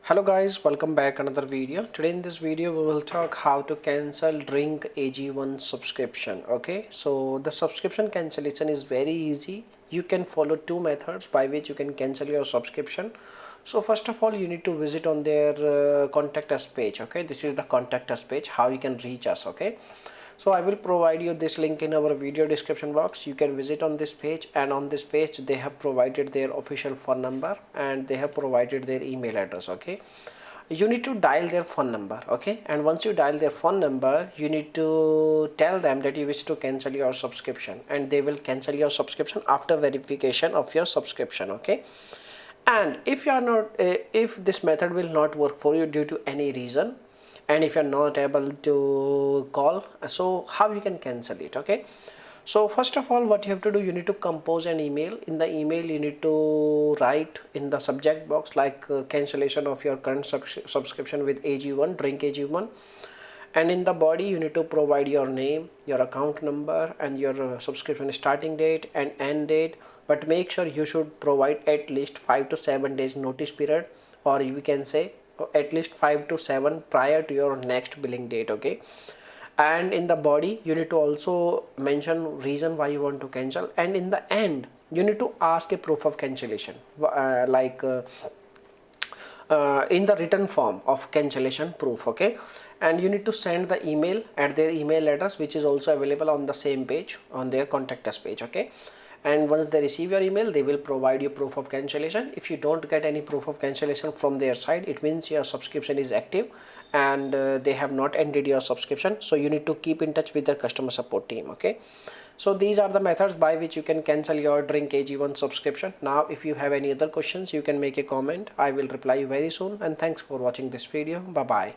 Hello guys, welcome back another video. Today in this video we will talk how to cancel drink AG1 subscription. Okay, so the subscription cancellation is very easy. You can follow two methods by which you can cancel your subscription. So first of all you need to visit on their contact us page. Okay, this is the contact us page, how you can reach us. Okay, so I will provide you this link in our video description box. You can visit on this page, and on this page they have provided their official phone number and they have provided their email address. Okay, you need to dial their phone number. Okay, and once you dial their phone number you need to tell them that you wish to cancel your subscription, and they will cancel your subscription after verification of your subscription. Okay, and if you are not if this method will not work for you due to any reason, and if you're not able to call, so how you can cancel it. Okay, so first of all what you have to do, you need to compose an email. In the email you need to write in the subject box like cancellation of your current subscription with AG1, drink AG1, and in the body you need to provide your name, your account number, and your subscription starting date and end date. But make sure you should provide at least 5 to 7 days notice period, or we can say at least 5 to 7 prior to your next billing date. Okay, and in the body you need to also mention reason why you want to cancel, and in the end you need to ask a proof of cancellation in the written form of cancellation proof. Okay, and you need to send the email at their email address, which is also available on the same page on their contact us page. Okay, and once they receive your email they will provide you proof of cancellation. If you don't get any proof of cancellation from their side, it means your subscription is active and they have not ended your subscription, so you need to keep in touch with their customer support team. Okay, so these are the methods by which you can cancel your drink AG1 subscription. Now if you have any other questions you can make a comment. I will reply you very soon, and thanks for watching this video. Bye bye.